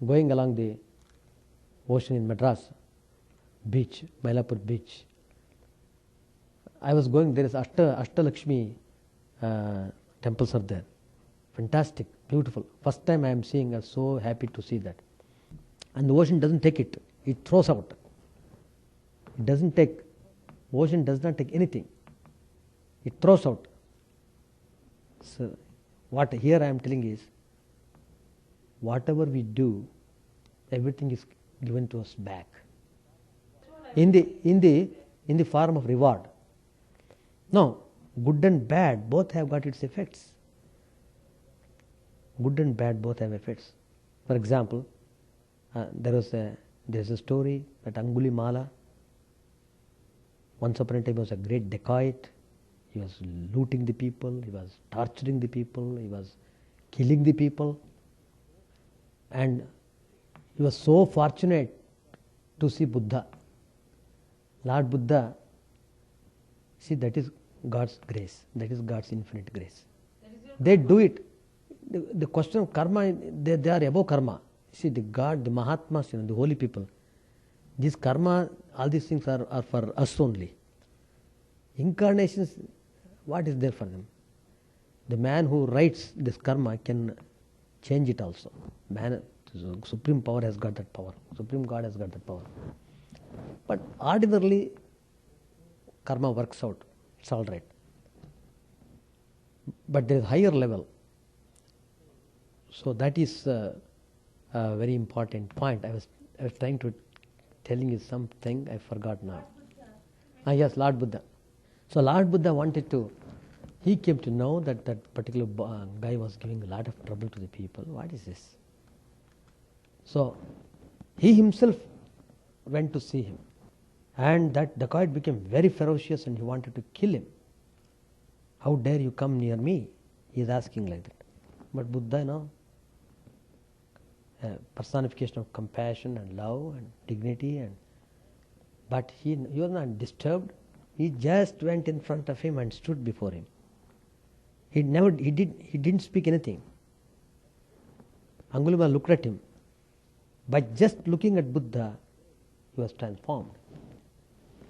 going along the ocean in Madras beach, Mylapore beach. I was going, there is Ashtalakshmi temples are there. Fantastic, beautiful. First time I am seeing, I am so happy to see that. And the ocean doesn't take it, it throws out. It doesn't take, ocean does not take anything. It throws out. So, what here I am telling is, whatever we do, everything is given to us back. In the form of reward. No, good and bad both have got its effects. Good and bad both have effects. For example, there is a story that Angulimala, once upon a time, was a great dacoit. He was looting the people, he was torturing the people, he was killing the people. And he was so fortunate to see Buddha. Lord Buddha, see, that is God's grace, that is God's infinite grace. They do it. The question of karma, they are above karma. See, the God, the Mahatmas, the holy people, this karma, all these things are for us only. Incarnations, what is there for them? The man who writes this karma can change it also. Supreme power has got that power. Supreme God has got that power. But ordinarily, karma works out. It's all right. But there is higher level. So that is a very important point. I was trying to telling you something, I forgot now. Yes, Lord Buddha. So Lord Buddha he came to know that that particular guy was giving a lot of trouble to the people. What is this? So he himself went to see him. And that dacoit became very ferocious and he wanted to kill him. How dare you come near me? He is asking like that. But Buddha, personification of compassion and love and dignity, but he was not disturbed. He just went in front of him and stood before him. He didn't speak anything. Angulimala looked at him. By just looking at Buddha, he was transformed.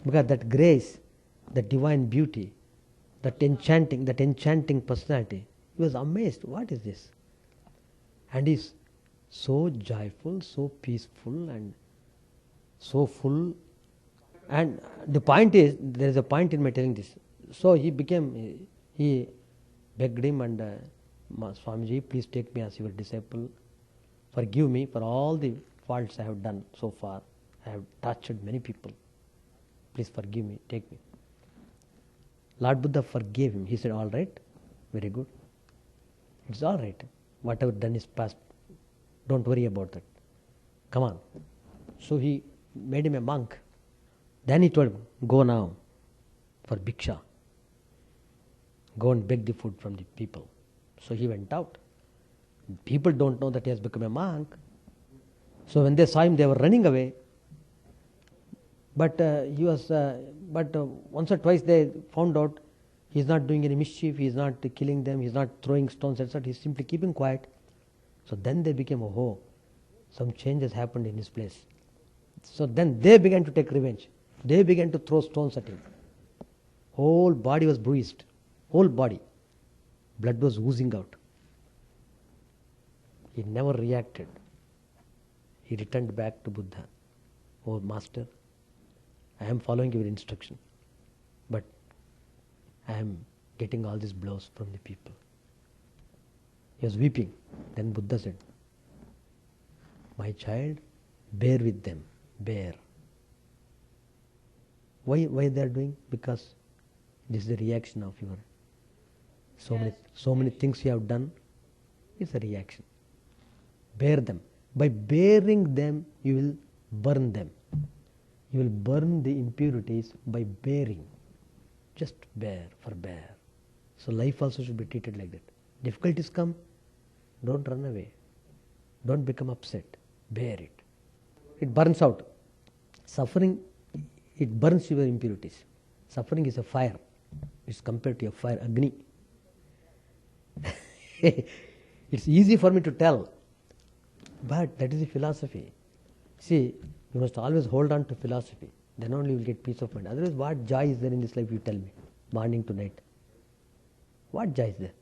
Because that grace, that divine beauty, that enchanting personality, he was amazed. What is this? And he's so joyful, so peaceful, and so full. And the point is, there is a point in my telling this. So he begged him and Swamiji, please take me as your disciple. Forgive me for all the faults I have done so far. I have tortured many people. Please forgive me, take me. Lord Buddha forgave him. He said, all right, very good. It's all right. Whatever done is past. Don't worry about that. Come on. So he made him a monk. Then he told him, go now for bhiksha. Go and beg the food from the people. So he went out. People don't know that he has become a monk. So when they saw him, they were running away. But once or twice they found out he's not doing any mischief, he's not killing them, he's not throwing stones, etc. He's simply keeping quiet. So then they became, oh, some change has happened in his place. So then they began to take revenge. They began to throw stones at him. Whole body was bruised. Whole body. Blood was oozing out. He never reacted. He returned back to Buddha. Oh, Master, I am following your instruction, but I am getting all these blows from the people. He was weeping. Then Buddha said, my child, bear with them. Bear. Why they are doing? Because this is the reaction of your so many things you have done. It's a reaction. Bear them. By bearing them, you will burn them. You will burn the impurities by bearing. Just bear. So life also should be treated like that. Difficulties come, don't run away. Don't become upset. Bear it. It burns out. Suffering, it burns your impurities. Suffering is a fire. It's compared to a fire, Agni. It's easy for me to tell, but that is the philosophy. See, you must always hold on to philosophy. Then only you will get peace of mind. Otherwise, what joy is there in this life, you tell me, morning to night? What joy is there?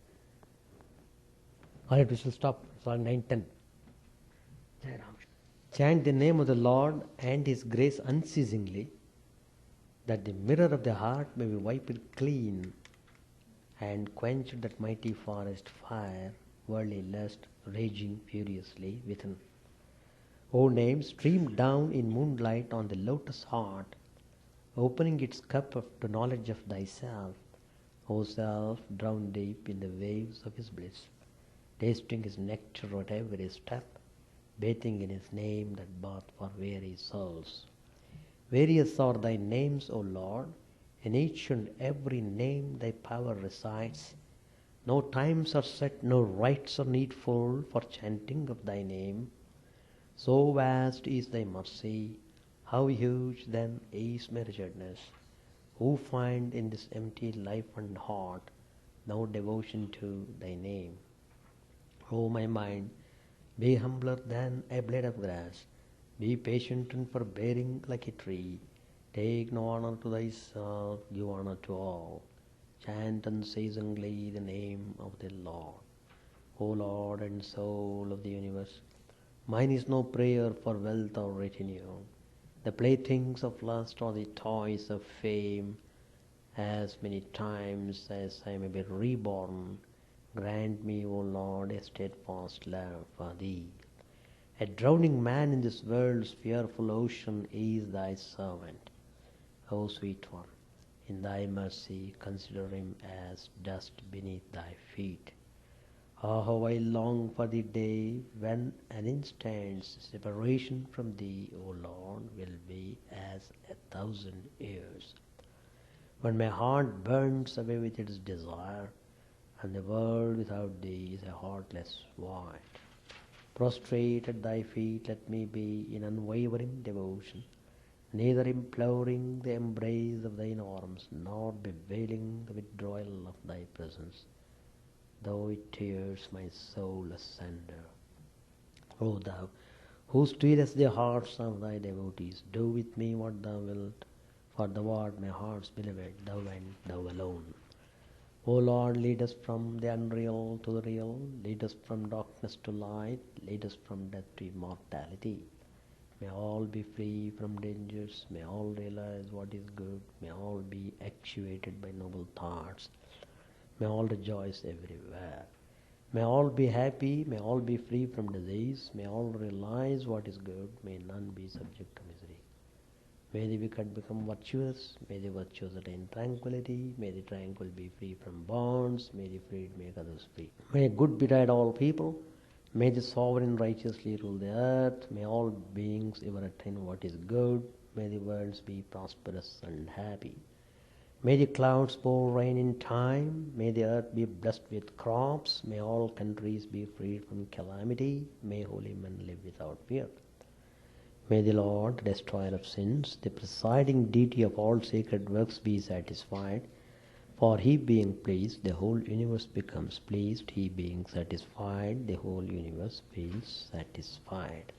All right, we shall stop. It's all 9:10. Chant the name of the Lord and His grace unceasingly, that the mirror of the heart may be wiped clean and quenched that mighty forest fire, worldly lust raging furiously within. O name, stream down in moonlight on the lotus heart, opening its cup to knowledge of thyself, O self, drowned deep in the waves of his bliss, tasting his nectar at every step, bathing in his name that bath for weary souls. Various are thy names, O Lord, in each and every name thy power resides. No times are set, no rites are needful for chanting of thy name. So vast is thy mercy, how huge then is my wretchedness, who find in this empty life and heart no devotion to thy name. O my mind, be humbler than a blade of grass, be patient and forbearing like a tree. Take no honor to thyself, give honor to all. Chant unceasingly the name of the Lord. O Lord and soul of the universe, mine is no prayer for wealth or retinue, the playthings of lust or the toys of fame. As many times as I may be reborn, grant me, O Lord, a steadfast love for thee. A drowning man in this world's fearful ocean is thy servant. O sweet one, in thy mercy consider him as dust beneath thy feet. Ah, how I long for the day when an instant's separation from thee, O Lord, will be as 1,000 years. When my heart burns away with its desire, and the world without thee is a heartless void. Prostrate at thy feet let me be in unwavering devotion, neither imploring the embrace of thine arms, nor bewailing the withdrawal of thy presence, though it tears my soul asunder. O thou, who steerest the hearts of thy devotees, do with me what thou wilt, for thou art my heart's beloved, thou and thou alone. O Lord, lead us from the unreal to the real, lead us from darkness to light, lead us from death to immortality. May all be free from dangers, may all realize what is good, may all be actuated by noble thoughts, may all rejoice everywhere. May all be happy, may all be free from disease, may all realize what is good, may none be subject to misery. May the wicked become virtuous, may the virtuous attain tranquility, may the tranquil be free from bonds, may the freed make others free. May good betide all people, may the sovereign righteously rule the earth, may all beings ever attain what is good, may the worlds be prosperous and happy. May the clouds pour rain in time. May the earth be blessed with crops. May all countries be freed from calamity. May holy men live without fear. May the Lord, the destroyer of sins, the presiding deity of all sacred works, be satisfied. For he being pleased, the whole universe becomes pleased. He being satisfied, the whole universe feels satisfied.